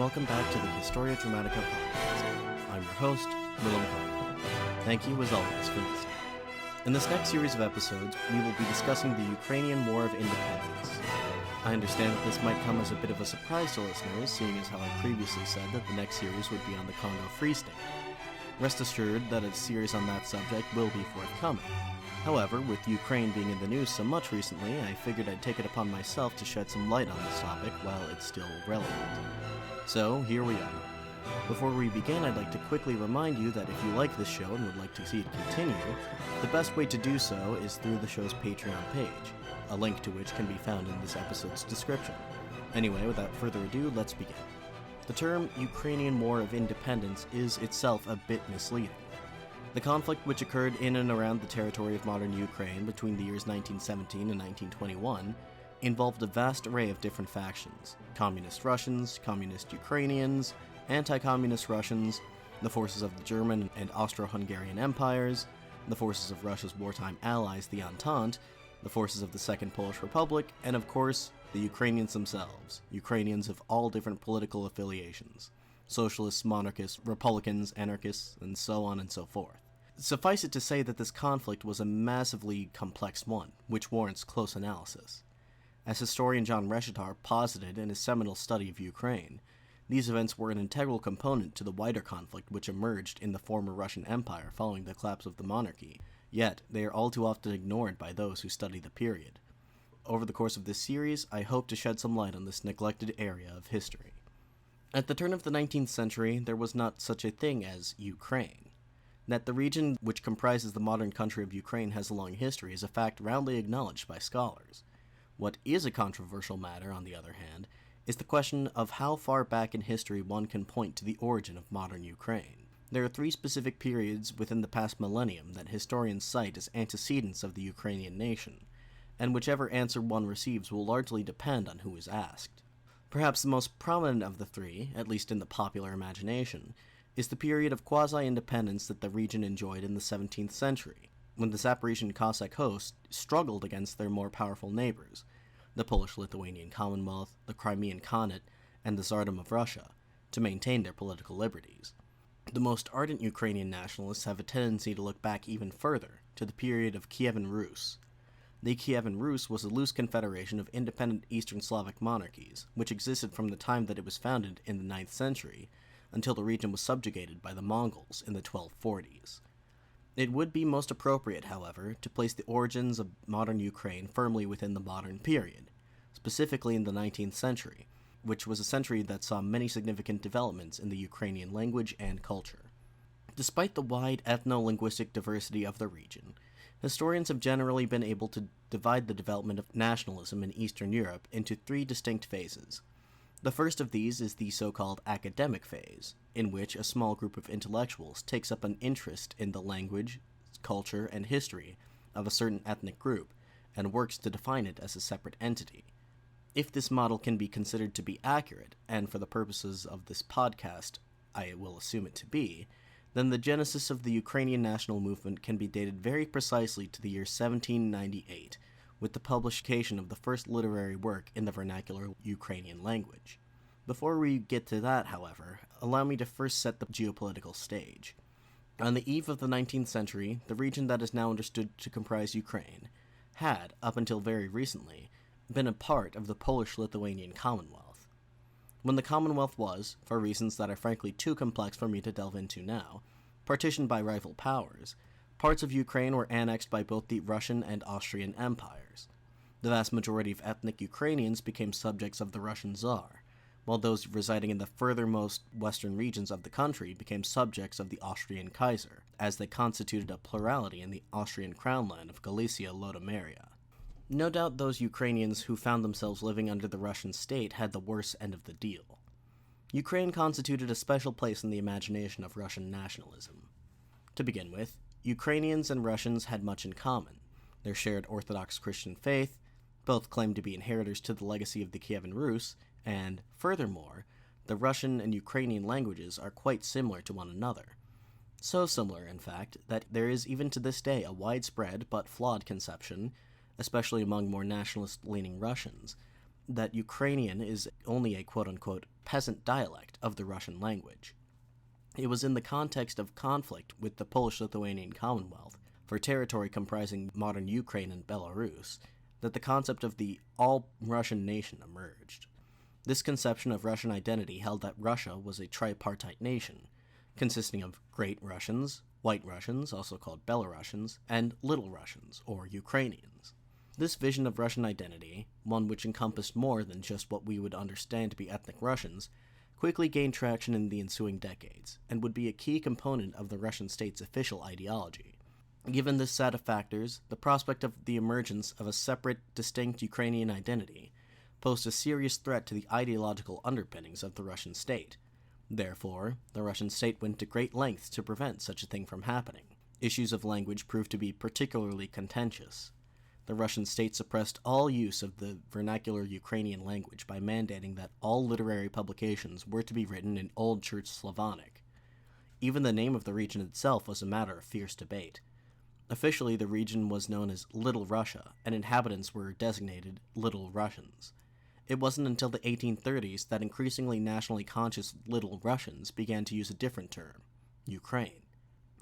welcome back to the Historia Dramatica podcast. I'm your host, Mykhailo. Thank you, as always, for listening. In this next series of episodes, we will be discussing the Ukrainian War of Independence. I understand that this might come as a bit of a surprise to listeners, seeing as how I previously said that the next series would be on the Congo Free State. Rest assured that a series on that subject will be forthcoming. However, with Ukraine being in the news so much recently, I figured I'd take it upon myself to shed some light on this topic while it's still relevant. So, here we are. Before we begin, I'd like to quickly remind you that if you like this show and would like to see it continue, the best way to do so is through the show's Patreon page, a link to which can be found in this episode's description. Anyway, without further ado, let's begin. The term Ukrainian War of Independence is itself a bit misleading. The conflict, which occurred in and around the territory of modern Ukraine between the years 1917 and 1921, involved a vast array of different factions: Communist Russians, Communist Ukrainians, anti-Communist Russians, the forces of the German and Austro-Hungarian empires, the forces of Russia's wartime allies, the Entente, the forces of the Second Polish Republic, and of course, the Ukrainians themselves, Ukrainians of all different political affiliations: socialists, monarchists, republicans, anarchists, and so on and so forth. Suffice it to say that this conflict was a massively complex one, which warrants close analysis. As historian John Reshetar posited in his seminal study of Ukraine, these events were an integral component to the wider conflict which emerged in the former Russian Empire following the collapse of the monarchy, yet they are all too often ignored by those who study the period. Over the course of this series, I hope to shed some light on this neglected area of history. At the turn of the 19th century, there was not such a thing as Ukraine. That the region which comprises the modern country of Ukraine has a long history is a fact roundly acknowledged by scholars. What is a controversial matter, on the other hand, is the question of how far back in history one can point to the origin of modern Ukraine. There are three specific periods within the past millennium that historians cite as antecedents of the Ukrainian nation, and whichever answer one receives will largely depend on who is asked. Perhaps the most prominent of the three, at least in the popular imagination, is the period of quasi-independence that the region enjoyed in the 17th century, when the Zaporozhian Cossack host struggled against their more powerful neighbors, the Polish-Lithuanian Commonwealth, the Crimean Khanate, and the Tsardom of Russia, to maintain their political liberties. The most ardent Ukrainian nationalists have a tendency to look back even further, to the period of Kievan Rus. The Kievan Rus was a loose confederation of independent Eastern Slavic monarchies, which existed from the time that it was founded in the 9th century, until the region was subjugated by the Mongols in the 1240s. It would be most appropriate, however, to place the origins of modern Ukraine firmly within the modern period, specifically in the 19th century, which was a century that saw many significant developments in the Ukrainian language and culture. Despite the wide ethno-linguistic diversity of the region, historians have generally been able to divide the development of nationalism in Eastern Europe into three distinct phases. The first of these is the so-called academic phase, in which a small group of intellectuals takes up an interest in the language, culture, and history of a certain ethnic group, and works to define it as a separate entity. If this model can be considered to be accurate, and for the purposes of this podcast, I will assume it to be, then the genesis of the Ukrainian national movement can be dated very precisely to the year 1798, with the publication of the first literary work in the vernacular Ukrainian language. Before we get to that, however, allow me to first set the geopolitical stage. On the eve of the 19th century, the region that is now understood to comprise Ukraine had, up until very recently, been a part of the Polish-Lithuanian Commonwealth. When the Commonwealth was, for reasons that are frankly too complex for me to delve into now, partitioned by rival powers, parts of Ukraine were annexed by both the Russian and Austrian empires. The vast majority of ethnic Ukrainians became subjects of the Russian Tsar, while those residing in the furthermost western regions of the country became subjects of the Austrian Kaiser, as they constituted a plurality in the Austrian crownland of Galicia-Lodomeria. No doubt those Ukrainians who found themselves living under the Russian state had the worst end of the deal. Ukraine constituted a special place in the imagination of Russian nationalism. To begin with, Ukrainians and Russians had much in common: their shared Orthodox Christian faith, both claimed to be inheritors to the legacy of the Kievan Rus, and, furthermore, the Russian and Ukrainian languages are quite similar to one another. So similar, in fact, that there is even to this day a widespread but flawed conception, especially among more nationalist-leaning Russians, that Ukrainian is only a quote-unquote peasant dialect of the Russian language. It was in the context of conflict with the Polish-Lithuanian Commonwealth, for territory comprising modern Ukraine and Belarus, that the concept of the all-Russian nation emerged. This conception of Russian identity held that Russia was a tripartite nation, consisting of Great Russians, White Russians, also called Belarusians, and Little Russians, or Ukrainians. This vision of Russian identity, one which encompassed more than just what we would understand to be ethnic Russians, quickly gained traction in the ensuing decades, and would be a key component of the Russian state's official ideology. Given this set of factors, the prospect of the emergence of a separate, distinct Ukrainian identity posed a serious threat to the ideological underpinnings of the Russian state. Therefore, the Russian state went to great lengths to prevent such a thing from happening. Issues of language proved to be particularly contentious. The Russian state suppressed all use of the vernacular Ukrainian language by mandating that all literary publications were to be written in Old Church Slavonic. Even the name of the region itself was a matter of fierce debate. Officially, the region was known as Little Russia, and inhabitants were designated Little Russians. It wasn't until the 1830s that increasingly nationally conscious Little Russians began to use a different term, Ukraine.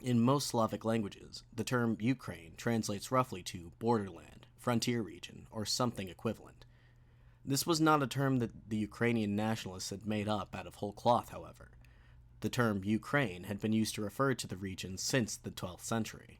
In most Slavic languages, the term Ukraine translates roughly to borderland, frontier region, or something equivalent. This was not a term that the Ukrainian nationalists had made up out of whole cloth, however. The term Ukraine had been used to refer to the region since the 12th century.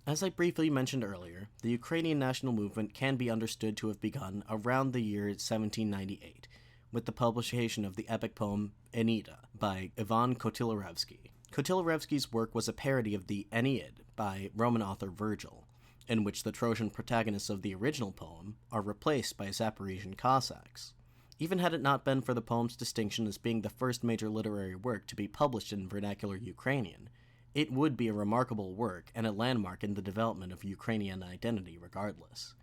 As I briefly mentioned earlier, the Ukrainian national movement can be understood to have begun around the year 1798, with the publication of the epic poem Aeneida by Ivan Kotlяревsky. Kotlяревsky's work was a parody of the Aeneid by Roman author Virgil, in which the Trojan protagonists of the original poem are replaced by Zaporozhian Cossacks. Even had it not been for the poem's distinction as being the first major literary work to be published in vernacular Ukrainian, it would be a remarkable work and a landmark in the development of Ukrainian identity regardless.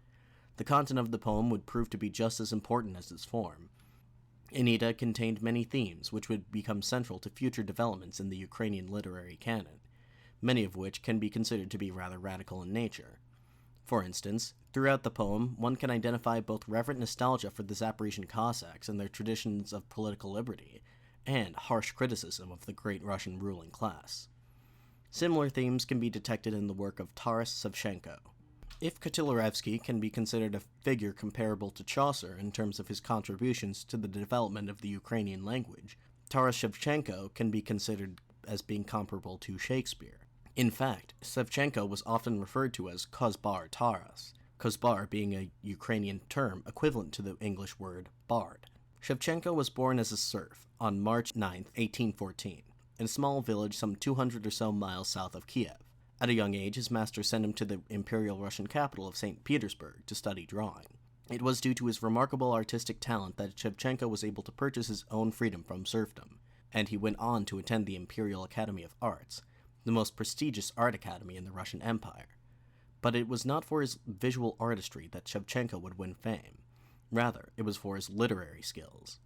The content of the poem would prove to be just as important as its form. Aeneida contained many themes which would become central to future developments in the Ukrainian literary canon, many of which can be considered to be rather radical in nature. For instance, throughout the poem, one can identify both reverent nostalgia for the Zaporozhian Cossacks and their traditions of political liberty, and harsh criticism of the great Russian ruling class. Similar themes can be detected in the work of Taras Shevchenko. If Kotlяревsky can be considered a figure comparable to Chaucer in terms of his contributions to the development of the Ukrainian language, Taras Shevchenko can be considered as being comparable to Shakespeare. In fact, Shevchenko was often referred to as Kozbar Taras, Kozbar being a Ukrainian term equivalent to the English word bard. Shevchenko was born as a serf on March 9, 1814, in a small village some 200 or so miles south of Kiev. At a young age, his master sent him to the Imperial Russian capital of St. Petersburg to study drawing. It was due to his remarkable artistic talent that Shevchenko was able to purchase his own freedom from serfdom, and he went on to attend the Imperial Academy of Arts, the most prestigious art academy in the Russian Empire. But it was not for his visual artistry that Shevchenko would win fame. Rather, it was for his literary skills.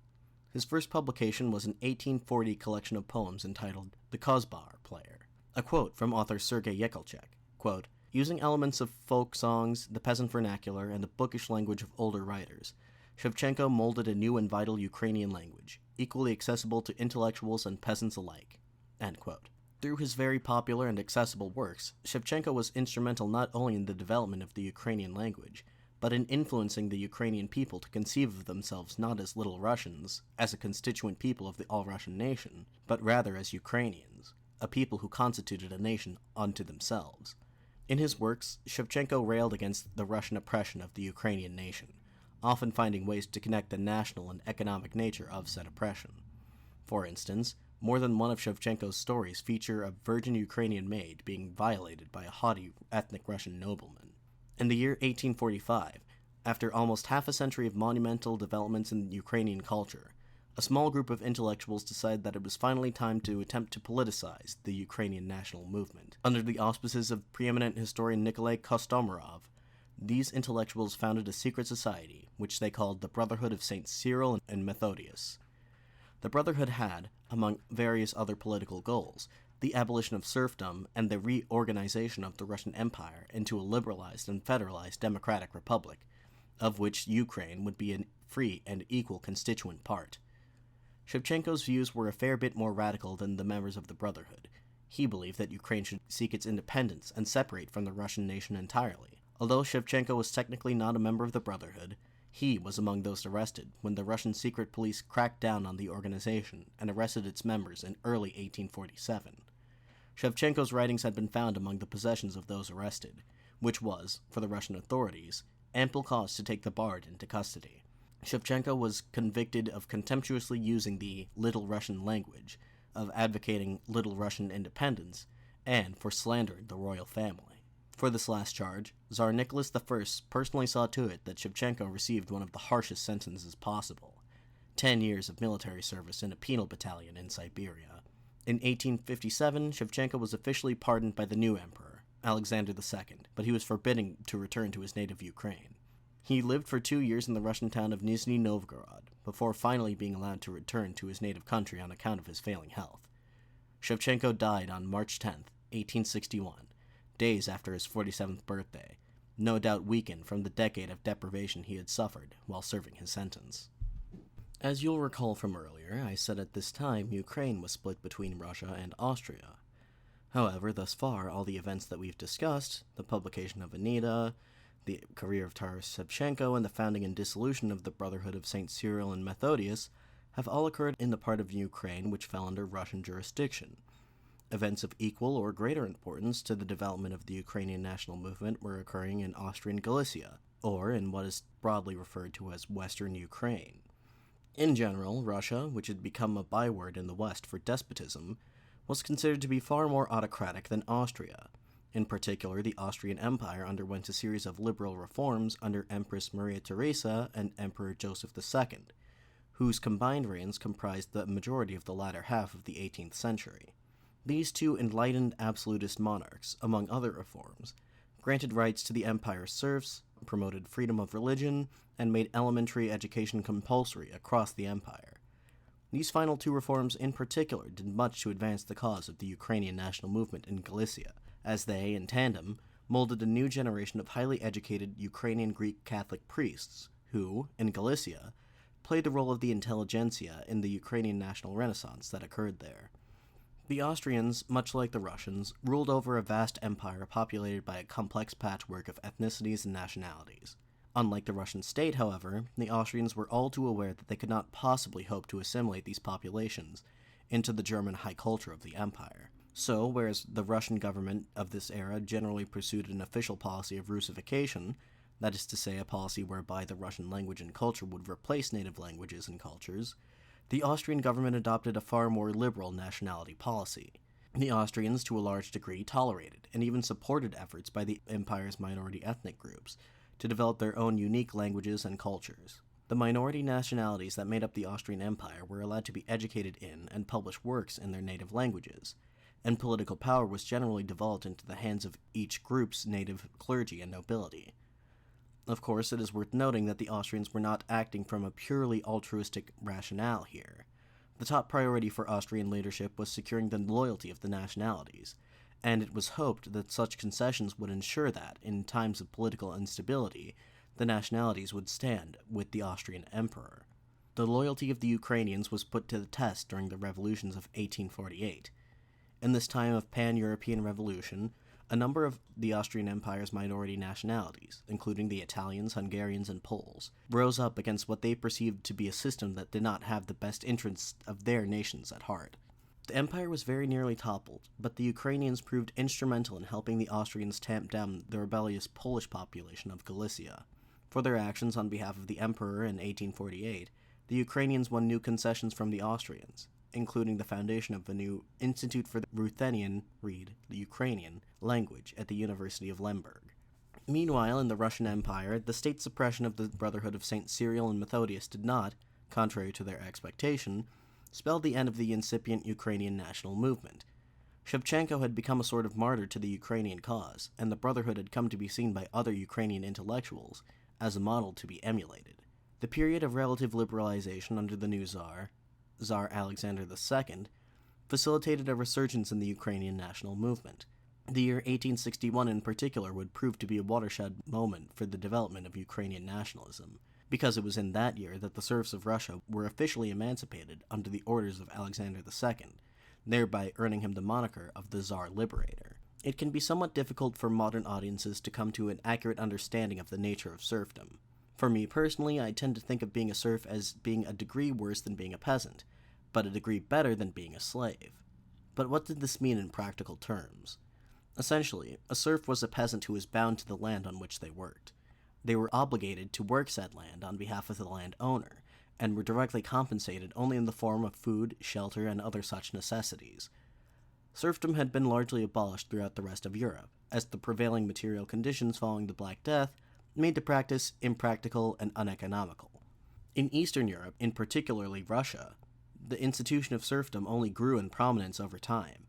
His first publication was an 1840 collection of poems entitled The Kozbar Player. A quote from author Serhii Yekelchek, quote, "Using elements of folk songs, the peasant vernacular, and the bookish language of older writers, Shevchenko molded a new and vital Ukrainian language, equally accessible to intellectuals and peasants alike." End quote. Through his very popular and accessible works, Shevchenko was instrumental not only in the development of the Ukrainian language, but in influencing the Ukrainian people to conceive of themselves not as Little Russians, as a constituent people of the all-Russian nation, but rather as Ukrainians, a people who constituted a nation unto themselves. In his works, Shevchenko railed against the Russian oppression of the Ukrainian nation, often finding ways to connect the national and economic nature of said oppression. For instance, more than one of Shevchenko's stories feature a virgin Ukrainian maid being violated by a haughty ethnic Russian nobleman. In the year 1845, after almost half a century of monumental developments in Ukrainian culture, a small group of intellectuals decided that it was finally time to attempt to politicize the Ukrainian national movement. Under the auspices of preeminent historian Nikolai Kostomarov, these intellectuals founded a secret society, which they called the Brotherhood of St. Cyril and Methodius. The Brotherhood had, among various other political goals, the abolition of serfdom and the reorganization of the Russian Empire into a liberalized and federalized democratic republic, of which Ukraine would be a free and equal constituent part. Shevchenko's views were a fair bit more radical than the members of the Brotherhood. He believed that Ukraine should seek its independence and separate from the Russian nation entirely. Although Shevchenko was technically not a member of the Brotherhood, he was among those arrested when the Russian secret police cracked down on the organization and arrested its members in early 1847. Shevchenko's writings had been found among the possessions of those arrested, which was, for the Russian authorities, ample cause to take the Bard into custody. Shevchenko was convicted of contemptuously using the Little Russian language, of advocating Little Russian independence, and for slandering the royal family. For this last charge, Tsar Nicholas I personally saw to it that Shevchenko received one of the harshest sentences possible: 10 years of military service in a penal battalion in Siberia. In 1857, Shevchenko was officially pardoned by the new emperor, Alexander II, but he was forbidden to return to his native Ukraine. He lived for 2 years in the Russian town of Nizhny Novgorod, before finally being allowed to return to his native country on account of his failing health. Shevchenko died on March 10, 1861, days after his 47th birthday, no doubt weakened from the decade of deprivation he had suffered while serving his sentence. As you'll recall from earlier, I said at this time Ukraine was split between Russia and Austria. However, thus far, all the events that we've discussed, the publication of Anita, the career of Taras Shevchenko, and the founding and dissolution of the Brotherhood of St. Cyril and Methodius, have all occurred in the part of Ukraine which fell under Russian jurisdiction. Events of equal or greater importance to the development of the Ukrainian national movement were occurring in Austrian Galicia, or in what is broadly referred to as Western Ukraine. In general, Russia, which had become a byword in the West for despotism, was considered to be far more autocratic than Austria. In particular, the Austrian Empire underwent a series of liberal reforms under Empress Maria Theresa and Emperor Joseph II, whose combined reigns comprised the majority of the latter half of the 18th century. These two enlightened absolutist monarchs, among other reforms, granted rights to the empire's serfs, promoted freedom of religion, and made elementary education compulsory across the empire. These final two reforms in particular did much to advance the cause of the Ukrainian national movement in Galicia, as they, in tandem, molded a new generation of highly educated Ukrainian Greek Catholic priests who, in Galicia, played the role of the intelligentsia in the Ukrainian national renaissance that occurred there. The Austrians, much like the Russians, ruled over a vast empire populated by a complex patchwork of ethnicities and nationalities. Unlike the Russian state, however, the Austrians were all too aware that they could not possibly hope to assimilate these populations into the German high culture of the empire. So, whereas the Russian government of this era generally pursued an official policy of Russification, that is to say, a policy whereby the Russian language and culture would replace native languages and cultures, the Austrian government adopted a far more liberal nationality policy. The Austrians, to a large degree, tolerated and even supported efforts by the empire's minority ethnic groups to develop their own unique languages and cultures. The minority nationalities that made up the Austrian Empire were allowed to be educated in and publish works in their native languages, and political power was generally devolved into the hands of each group's native clergy and nobility. Of course, it is worth noting that the Austrians were not acting from a purely altruistic rationale here. The top priority for Austrian leadership was securing the loyalty of the nationalities, and it was hoped that such concessions would ensure that, in times of political instability, the nationalities would stand with the Austrian emperor. The loyalty of the Ukrainians was put to the test during the revolutions of 1848. In this time of pan-European revolution, a number of the Austrian Empire's minority nationalities, including the Italians, Hungarians, and Poles, rose up against what they perceived to be a system that did not have the best interests of their nations at heart. The empire was very nearly toppled, but the Ukrainians proved instrumental in helping the Austrians tamp down the rebellious Polish population of Galicia. For their actions on behalf of the emperor in 1848, the Ukrainians won new concessions from the Austrians, including the foundation of a new Institute for the Ruthenian, the Ukrainian, language at the University of Lemberg. Meanwhile, in the Russian Empire, the state suppression of the Brotherhood of St. Cyril and Methodius did not, contrary to their expectation, spell the end of the incipient Ukrainian national movement. Shevchenko had become a sort of martyr to the Ukrainian cause, and the Brotherhood had come to be seen by other Ukrainian intellectuals as a model to be emulated. The period of relative liberalization under the new Tsar Alexander II, facilitated a resurgence in the Ukrainian national movement. The year 1861 in particular would prove to be a watershed moment for the development of Ukrainian nationalism. because it was in that year that the serfs of Russia were officially emancipated under the orders of Alexander II, thereby earning him the moniker of the Tsar Liberator. It can be somewhat difficult for modern audiences to come to an accurate understanding of the nature of serfdom. For me personally, I tend to think of being a serf as being a degree worse than being a peasant, but a degree better than being a slave. But what did this mean in practical terms? Essentially, a serf was a peasant who was bound to the land on which they worked. They were obligated to work said land on behalf of the landowner, and were directly compensated only in the form of food, shelter, and other such necessities. Serfdom had been largely abolished throughout the rest of Europe, as the prevailing material conditions following the Black Death made the practice impractical and uneconomical. In Eastern Europe, in particularly Russia, the institution of serfdom only grew in prominence over time,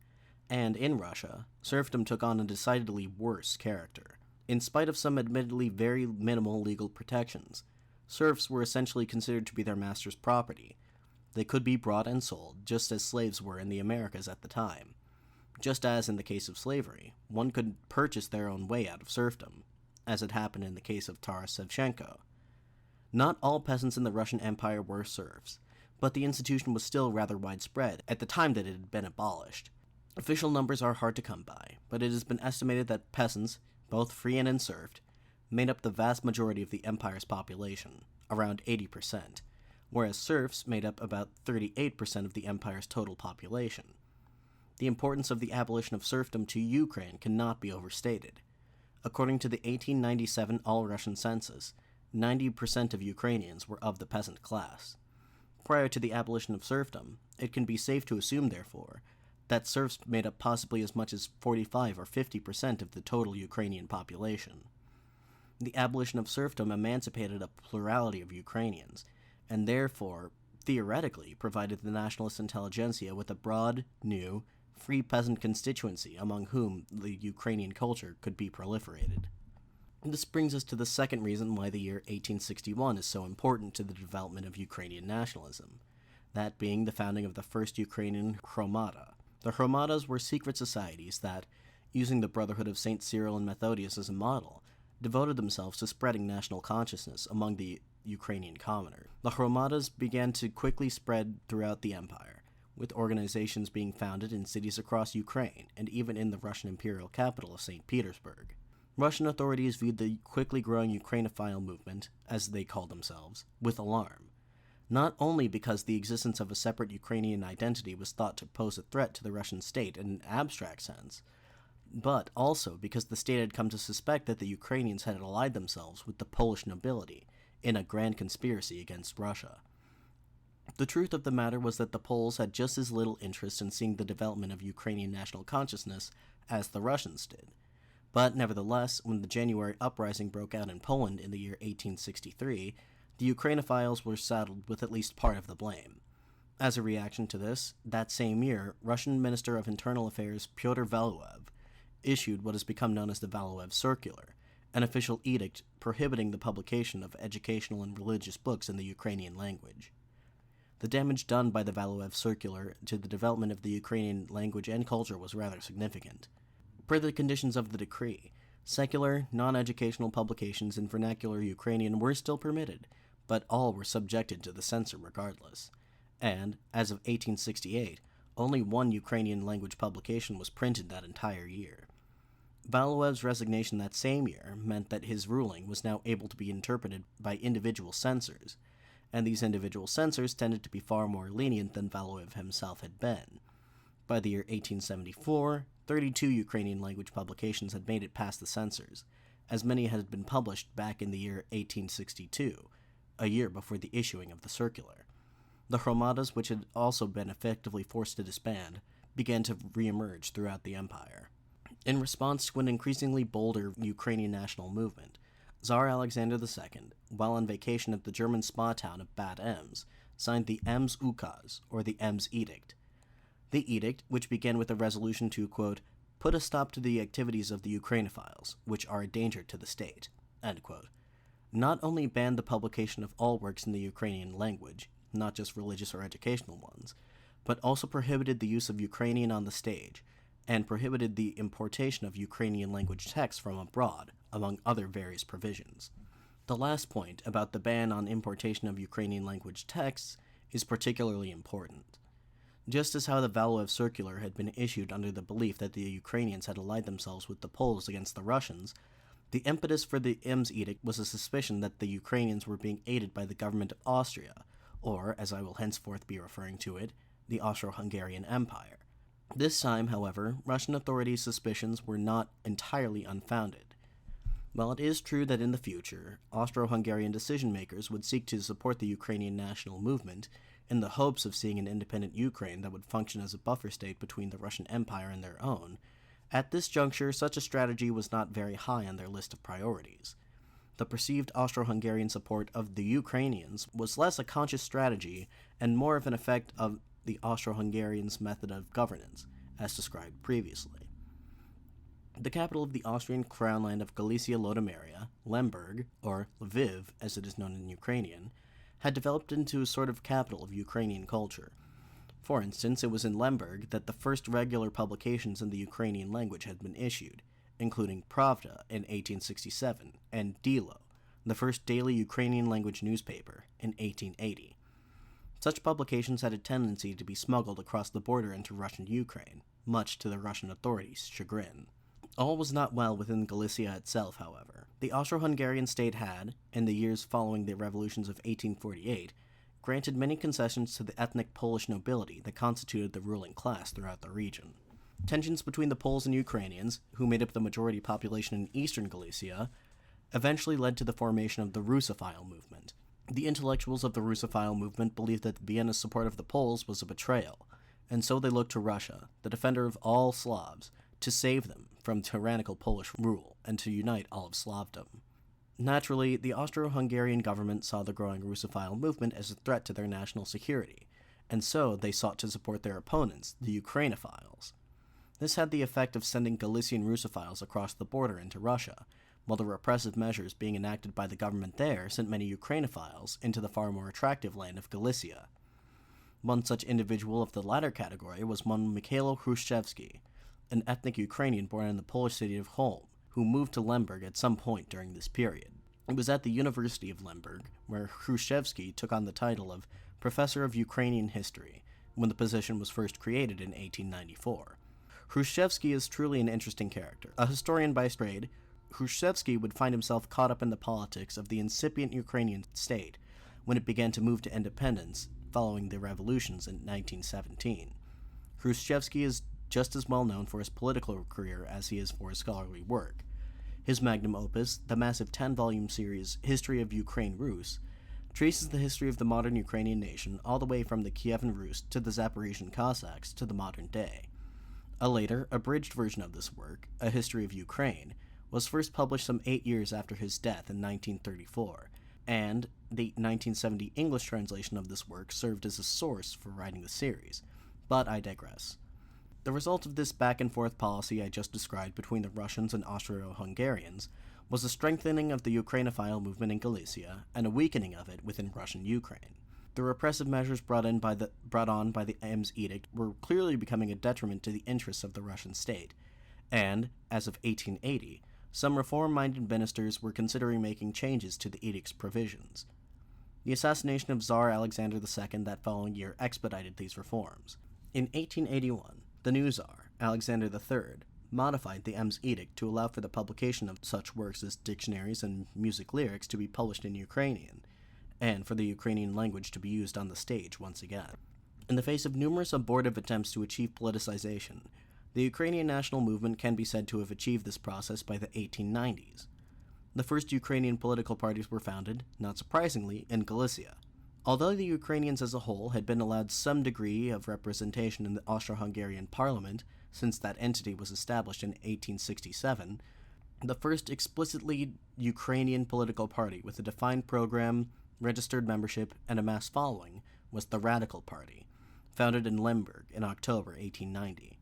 and in Russia, serfdom took on a decidedly worse character. In spite of some admittedly very minimal legal protections, serfs were essentially considered to be their master's property. They could be bought and sold, just as slaves were in the Americas at the time. Just as in the case of slavery, one could purchase their own way out of serfdom, as had happened in the case of Doroshenko. Not all peasants in the Russian Empire were serfs, but the institution was still rather widespread at the time that it had been abolished. Official numbers are hard to come by, but it has been estimated that peasants, both free and enserfed, made up the vast majority of the empire's population, around 80%, whereas serfs made up about 38% of the empire's total population. The importance of the abolition of serfdom to Ukraine cannot be overstated. According to the 1897 All-Russian census, 90% of Ukrainians were of the peasant class. Prior to the abolition of serfdom, it can be safe to assume, therefore, that serfs made up possibly as much as 45 or 50% of the total Ukrainian population. The abolition of serfdom emancipated a plurality of Ukrainians, and therefore, theoretically, provided the nationalist intelligentsia with a broad, new, free peasant constituency among whom the Ukrainian culture could be proliferated. This brings us to the second reason why the year 1861 is so important to the development of Ukrainian nationalism, that being the founding of the first Ukrainian Hromada. The Hromadas were secret societies that, using the Brotherhood of St. Cyril and Methodius as a model, devoted themselves to spreading national consciousness among the Ukrainian commoner. The Hromadas began to quickly spread throughout the empire, with organizations being founded in cities across Ukraine and even in the Russian imperial capital of St. Petersburg. Russian authorities viewed the quickly growing Ukrainophile movement, as they called themselves, with alarm, not only because the existence of a separate Ukrainian identity was thought to pose a threat to the Russian state in an abstract sense, but also because the state had come to suspect that the Ukrainians had allied themselves with the Polish nobility in a grand conspiracy against Russia. The truth of the matter was that the Poles had just as little interest in seeing the development of Ukrainian national consciousness as the Russians did. But nevertheless, when the January uprising broke out in Poland in the year 1863, the Ukrainophiles were saddled with at least part of the blame. As a reaction to this, that same year, Russian Minister of Internal Affairs Pyotr Valuev issued what has become known as the Valuev Circular, an official edict prohibiting the publication of educational and religious books in the Ukrainian language. The damage done by the Valuev Circular to the development of the Ukrainian language and culture was rather significant. Per the conditions of the decree, secular, non-educational publications in vernacular Ukrainian were still permitted, but all were subjected to the censor regardless. And, as of 1868, only one Ukrainian language publication was printed that entire year. Valuev's resignation that same year meant that his ruling was now able to be interpreted by individual censors, and these individual censors tended to be far more lenient than Valuev himself had been. By the year 1874, 32 Ukrainian language publications had made it past the censors, as many had been published back in the year 1862, a year before the issuing of the circular. The Hromadas, which had also been effectively forced to disband, began to reemerge throughout the empire. In response to an increasingly bolder Ukrainian national movement, Tsar Alexander II, while on vacation at the German spa town of Bad Ems, signed the Ems Ukaz, or the Ems Edict. The edict, which began with a resolution to, quote, put a stop to the activities of the Ukrainophiles, which are a danger to the state, end quote, not only banned the publication of all works in the Ukrainian language, not just religious or educational ones, but also prohibited the use of Ukrainian on the stage, and prohibited the importation of Ukrainian language texts from abroad, among other various provisions. The last point about the ban on importation of Ukrainian language texts is particularly important. Just as how the Vasyl circular had been issued under the belief that the Ukrainians had allied themselves with the Poles against the Russians, the impetus for the Ems edict was a suspicion that the Ukrainians were being aided by the government of Austria, or, as I will henceforth be referring to it, the Austro-Hungarian Empire. This time, however, Russian authorities' suspicions were not entirely unfounded. While it is true that in the future, Austro-Hungarian decision-makers would seek to support the Ukrainian national movement in the hopes of seeing an independent Ukraine that would function as a buffer state between the Russian Empire and their own, at this juncture such a strategy was not very high on their list of priorities. The perceived Austro-Hungarian support of the Ukrainians was less a conscious strategy and more of an effect of the Austro-Hungarians' method of governance, as described previously. The capital of the Austrian crown land of Galicia-Lodomeria, Lemberg, or Lviv as it is known in Ukrainian, had developed into a sort of capital of Ukrainian culture. For instance, it was in Lemberg that the first regular publications in the Ukrainian language had been issued, including Pravda in 1867 and Dilo, the first daily Ukrainian language newspaper, in 1880. Such publications had a tendency to be smuggled across the border into Russian Ukraine, much to the Russian authorities' chagrin. All was not well within Galicia itself, however. The Austro-Hungarian state had, in the years following the revolutions of 1848, granted many concessions to the ethnic Polish nobility that constituted the ruling class throughout the region. Tensions between the Poles and Ukrainians, who made up the majority population in eastern Galicia, eventually led to the formation of the Russophile movement. The intellectuals of the Russophile movement believed that Vienna's support of the Poles was a betrayal, and so they looked to Russia, the defender of all Slavs, to save them from tyrannical Polish rule and to unite all of Slavdom. Naturally, the Austro-Hungarian government saw the growing Russophile movement as a threat to their national security, and so they sought to support their opponents, the Ukrainophiles. This had the effect of sending Galician Russophiles across the border into Russia, while the repressive measures being enacted by the government there sent many Ukrainophiles into the far more attractive land of Galicia. One such individual of the latter category was one Mykhailo Hrushevsky, an ethnic Ukrainian born in the Polish city of Holm, who moved to Lemberg at some point during this period. It was at the University of Lemberg, where Hrushevsky took on the title of Professor of Ukrainian History, when the position was first created in 1894. Hrushevsky is truly an interesting character. A historian by trade, Hrushevsky would find himself caught up in the politics of the incipient Ukrainian state when it began to move to independence following the revolutions in 1917. Hrushevsky is just as well known for his political career as he is for his scholarly work. His magnum opus, the massive 10-volume series History of Ukraine Rus, traces the history of the modern Ukrainian nation all the way from the Kievan Rus to the Zaporizhian Cossacks to the modern day. A later, abridged version of this work, A History of Ukraine, was first published some 8 years after his death in 1934, and the 1970 English translation of this work served as a source for writing the series. But I digress. The result of this back-and-forth policy I just described between the Russians and Austro-Hungarians was a strengthening of the Ukrainophile movement in Galicia and a weakening of it within Russian Ukraine. The repressive measures brought on by the Ems edict were clearly becoming a detriment to the interests of the Russian state, and, as of 1880, some reform-minded ministers were considering making changes to the edict's provisions. The assassination of Tsar Alexander II that following year expedited these reforms. In 1881, the new Tsar, Alexander III, modified the Ems edict to allow for the publication of such works as dictionaries and music lyrics to be published in Ukrainian, and for the Ukrainian language to be used on the stage once again. In the face of numerous abortive attempts to achieve politicization, the Ukrainian national movement can be said to have achieved this process by the 1890s. The first Ukrainian political parties were founded, not surprisingly, in Galicia. Although the Ukrainians as a whole had been allowed some degree of representation in the Austro-Hungarian parliament since that entity was established in 1867, the first explicitly Ukrainian political party with a defined program, registered membership, and a mass following was the Radical Party, founded in Lemberg in October 1890.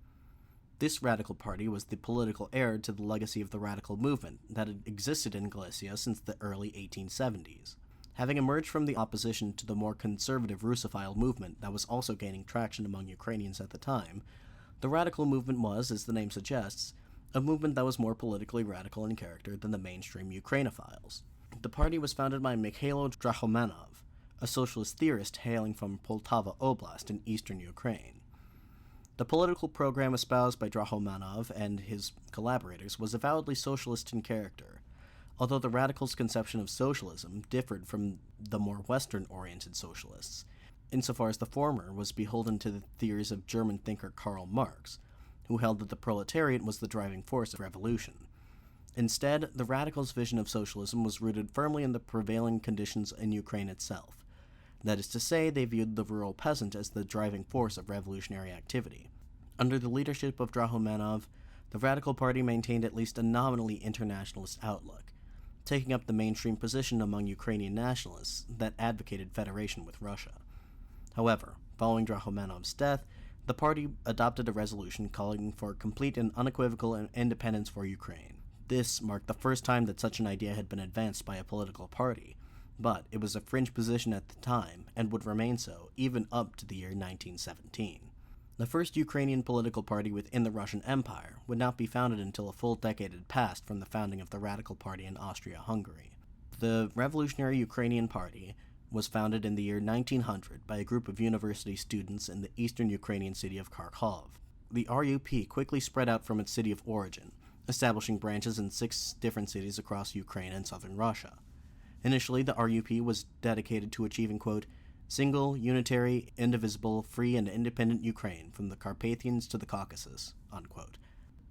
This Radical Party was the political heir to the legacy of the Radical movement that had existed in Galicia since the early 1870s. Having emerged from the opposition to the more conservative Russophile movement that was also gaining traction among Ukrainians at the time, the Radical movement was, as the name suggests, a movement that was more politically radical in character than the mainstream Ukrainophiles. The party was founded by Mykhailo Drahomenov, a socialist theorist hailing from Poltava Oblast in eastern Ukraine. The political program espoused by Drahomenov and his collaborators was avowedly socialist in character, although the radicals' conception of socialism differed from the more Western-oriented socialists, insofar as the former was beholden to the theories of German thinker Karl Marx, who held that the proletariat was the driving force of revolution. Instead, the radicals' vision of socialism was rooted firmly in the prevailing conditions in Ukraine itself. That is to say, they viewed the rural peasant as the driving force of revolutionary activity. Under the leadership of Drahomenov, the Radical Party maintained at least a nominally internationalist outlook, taking up the mainstream position among Ukrainian nationalists that advocated federation with Russia. However, following Drahomenov's death, the party adopted a resolution calling for complete and unequivocal independence for Ukraine. This marked the first time that such an idea had been advanced by a political party, but it was a fringe position at the time and would remain so even up to the year 1917. The first Ukrainian political party within the Russian Empire would not be founded until a full decade had passed from the founding of the Radical Party in Austria-Hungary. The Revolutionary Ukrainian Party was founded in the year 1900 by a group of university students in the eastern Ukrainian city of Kharkov. The RUP quickly spread out from its city of origin, establishing branches in 6 different cities across Ukraine and southern Russia. Initially, the RUP was dedicated to achieving, quote, single, unitary, indivisible, free, and independent Ukraine from the Carpathians to the Caucasus, unquote.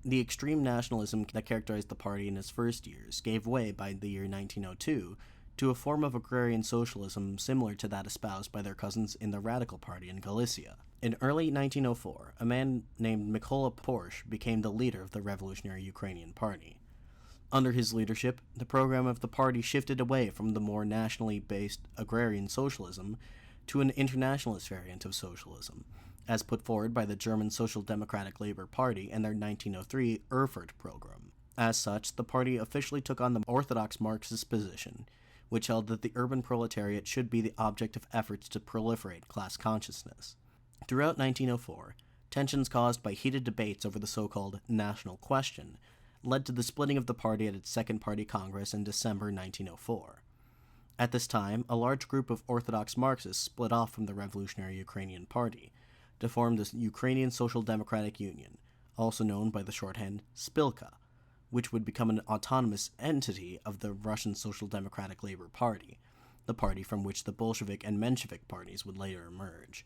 The extreme nationalism that characterized the party in its first years gave way by the year 1902 to a form of agrarian socialism similar to that espoused by their cousins in the Radical Party in Galicia. In early 1904, a man named Mykhailo became the leader of the Revolutionary Ukrainian Party. Under his leadership, the program of the party shifted away from the more nationally based agrarian socialism to an internationalist variant of socialism, as put forward by the German Social Democratic Labour Party and their 1903 Erfurt program. As such, the party officially took on the orthodox Marxist position, which held that the urban proletariat should be the object of efforts to proliferate class consciousness. Throughout 1904, tensions caused by heated debates over the so-called national question led to the splitting of the party at its second party congress in December 1904. At this time, a large group of Orthodox Marxists split off from the Revolutionary Ukrainian Party to form the Ukrainian Social Democratic Union, also known by the shorthand Spilka, which would become an autonomous entity of the Russian Social Democratic Labour Party, the party from which the Bolshevik and Menshevik parties would later emerge.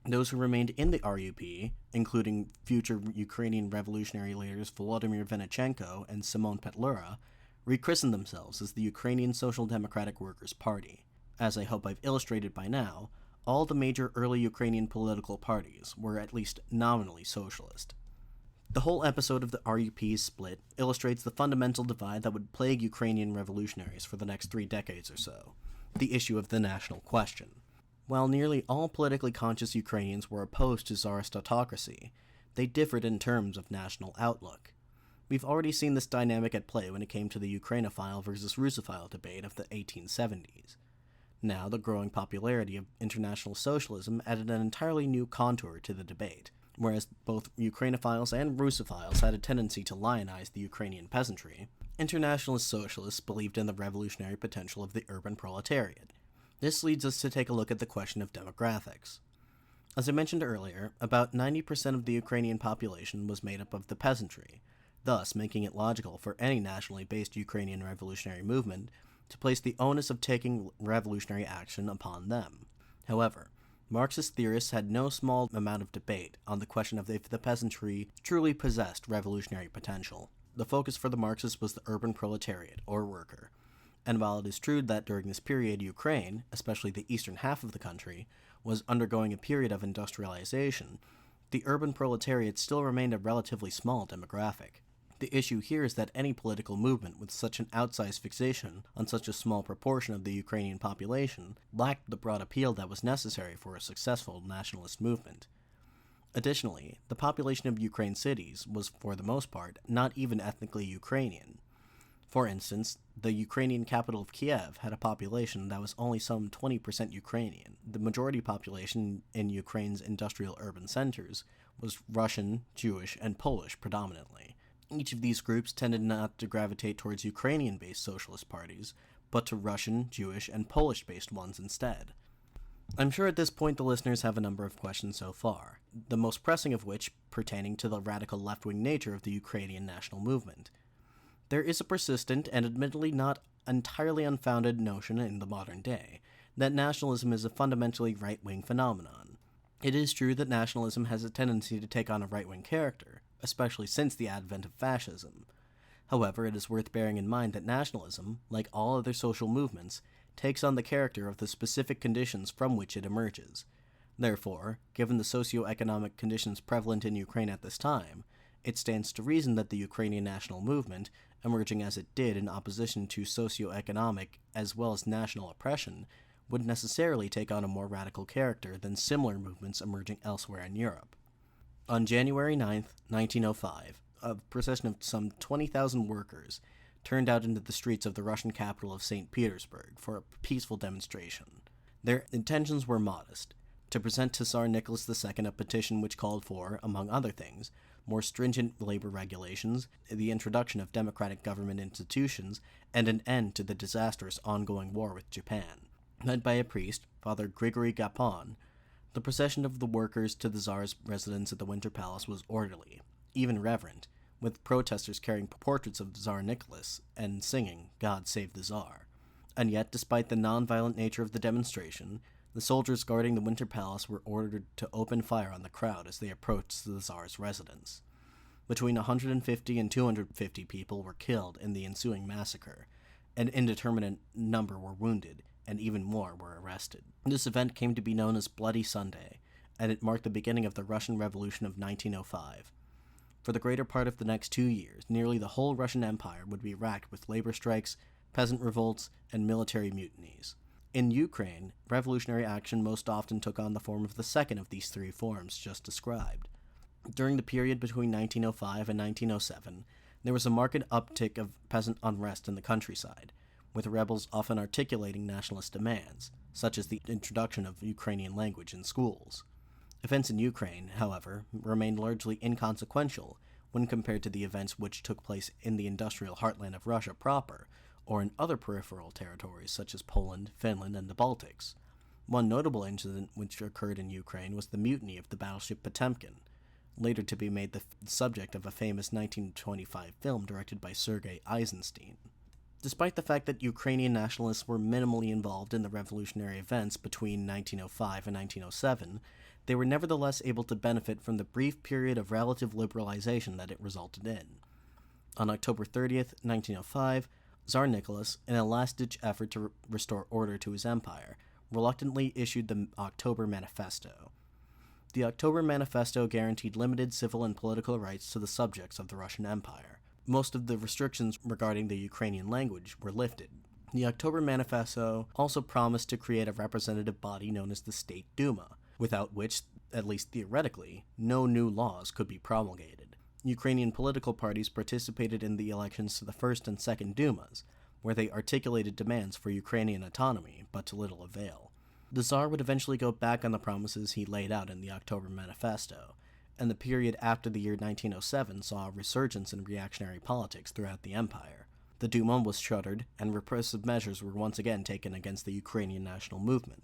Those who remained in the RUP, including future Ukrainian revolutionary leaders Volodymyr Vinnichenko and Simon Petlura, rechristened themselves as the Ukrainian Social Democratic Workers' Party. As I hope I've illustrated by now, all the major early Ukrainian political parties were at least nominally socialist. The whole episode of the RUP's split illustrates the fundamental divide that would plague Ukrainian revolutionaries for the next 3 decades or so, the issue of the national question. While nearly all politically conscious Ukrainians were opposed to Tsarist autocracy, they differed in terms of national outlook. We've already seen this dynamic at play when it came to the Ukrainophile versus Russophile debate of the 1870s. Now, the growing popularity of international socialism added an entirely new contour to the debate. Whereas both Ukrainophiles and Russophiles had a tendency to lionize the Ukrainian peasantry, internationalist socialists believed in the revolutionary potential of the urban proletariat. This leads us to take a look at the question of demographics. As I mentioned earlier, about 90% of the Ukrainian population was made up of the peasantry, thus making it logical for any nationally based Ukrainian revolutionary movement to place the onus of taking revolutionary action upon them. However, Marxist theorists had no small amount of debate on the question of if the peasantry truly possessed revolutionary potential. The focus for the Marxists was the urban proletariat, or worker. And while it is true that during this period Ukraine, especially the eastern half of the country, was undergoing a period of industrialization, the urban proletariat still remained a relatively small demographic. The issue here is that any political movement with such an outsized fixation on such a small proportion of the Ukrainian population lacked the broad appeal that was necessary for a successful nationalist movement. Additionally, the population of Ukraine cities was, for the most part, not even ethnically Ukrainian. For instance, the Ukrainian capital of Kiev had a population that was only some 20% Ukrainian. The majority population in Ukraine's industrial urban centers was Russian, Jewish, and Polish predominantly. Each of these groups tended not to gravitate towards Ukrainian-based socialist parties, but to Russian, Jewish, and Polish-based ones instead. I'm sure at this point the listeners have a number of questions so far, the most pressing of which pertaining to the radical left-wing nature of the Ukrainian national movement. There is a persistent and admittedly not entirely unfounded notion in the modern day that nationalism is a fundamentally right-wing phenomenon. It is true that nationalism has a tendency to take on a right-wing character, especially since the advent of fascism. However, it is worth bearing in mind that nationalism, like all other social movements, takes on the character of the specific conditions from which it emerges. Therefore, given the socio-economic conditions prevalent in Ukraine at this time, it stands to reason that the Ukrainian national movement, emerging as it did in opposition to socio-economic as well as national oppression, would necessarily take on a more radical character than similar movements emerging elsewhere in Europe. On January 9, 1905, a procession of some 20,000 workers turned out into the streets of the Russian capital of St. Petersburg for a peaceful demonstration. Their intentions were modest: to present to Tsar Nicholas II a petition which called for, among other things, more stringent labor regulations, the introduction of democratic government institutions, and an end to the disastrous ongoing war with Japan. Led by a priest, Father Grigory Gapon, the procession of the workers to the Tsar's residence at the Winter Palace was orderly, even reverent, with protesters carrying portraits of Tsar Nicholas and singing "God Save the Tsar." And yet, despite the non-violent nature of the demonstration, the soldiers guarding the Winter Palace were ordered to open fire on the crowd as they approached the Tsar's residence. Between 150 and 250 people were killed in the ensuing massacre. An indeterminate number were wounded, and even more were arrested. This event came to be known as Bloody Sunday, and it marked the beginning of the Russian Revolution of 1905. For the greater part of the next 2 years, nearly the whole Russian Empire would be racked with labor strikes, peasant revolts, and military mutinies. In Ukraine, revolutionary action most often took on the form of the second of these three forms just described. During the period between 1905 and 1907, there was a marked uptick of peasant unrest in the countryside, with rebels often articulating nationalist demands, such as the introduction of Ukrainian language in schools. Events in Ukraine, however, remained largely inconsequential when compared to the events which took place in the industrial heartland of Russia proper, or in other peripheral territories such as Poland, Finland, and the Baltics. One notable incident which occurred in Ukraine was the mutiny of the battleship Potemkin, later to be made the subject of a famous 1925 film directed by Serhii Eisenstein. Despite the fact that Ukrainian nationalists were minimally involved in the revolutionary events between 1905 and 1907, they were nevertheless able to benefit from the brief period of relative liberalization that it resulted in. On October 30th, 1905, Tsar Nicholas, in a last-ditch effort to restore order to his empire, reluctantly issued the October Manifesto. The October Manifesto guaranteed limited civil and political rights to the subjects of the Russian Empire. Most of the restrictions regarding the Ukrainian language were lifted. The October Manifesto also promised to create a representative body known as the State Duma, without which, at least theoretically, no new laws could be promulgated. Ukrainian political parties participated in the elections to the First and Second Dumas, where they articulated demands for Ukrainian autonomy, but to little avail. The Tsar would eventually go back on the promises he laid out in the October Manifesto, and the period after the year 1907 saw a resurgence in reactionary politics throughout the empire. The Duma was shuttered, and repressive measures were once again taken against the Ukrainian national movement.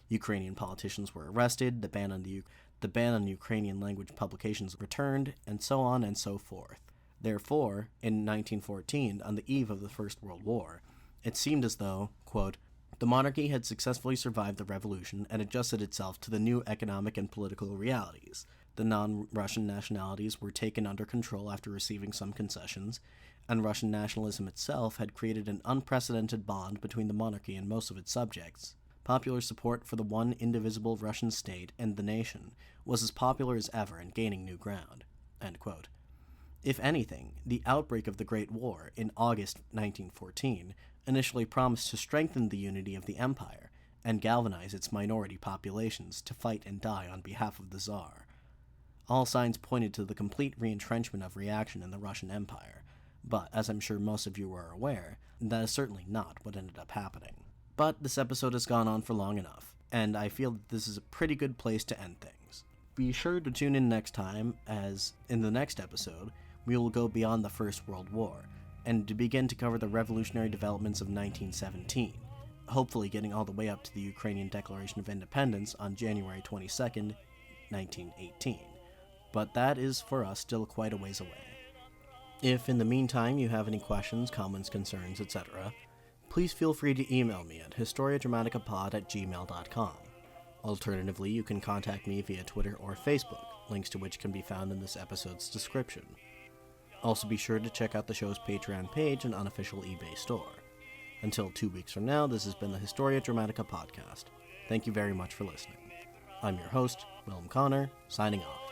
Ukrainian politicians were arrested, the ban on Ukrainian language publications returned, and so on and so forth. Therefore, in 1914, on the eve of the First World War, it seemed as though, quote, the monarchy had successfully survived the revolution and adjusted itself to the new economic and political realities. The non-Russian nationalities were taken under control after receiving some concessions, and Russian nationalism itself had created an unprecedented bond between the monarchy and most of its subjects. Popular support for the one indivisible Russian state and the nation was as popular as ever and gaining new ground. End quote. If anything, the outbreak of the Great War in August 1914 initially promised to strengthen the unity of the empire and galvanize its minority populations to fight and die on behalf of the Tsar. All signs pointed to the complete re-entrenchment of reaction in the Russian Empire, but, as I'm sure most of you are aware, that is certainly not what ended up happening. But this episode has gone on for long enough, and I feel that this is a pretty good place to end things. Be sure to tune in next time, as in the next episode, we will go beyond the First World War, and to begin to cover the revolutionary developments of 1917, hopefully getting all the way up to the Ukrainian Declaration of Independence on January 22nd, 1918. But that is, for us, still quite a ways away. If in the meantime you have any questions, comments, concerns, etc., please feel free to email me at historiadramaticapod@gmail.com. Alternatively, you can contact me via Twitter or Facebook, links to which can be found in this episode's description. Also be sure to check out the show's Patreon page and unofficial eBay store. Until 2 weeks from now, this has been the Historia Dramatica podcast. Thank you very much for listening. I'm your host, Willem Connor, signing off.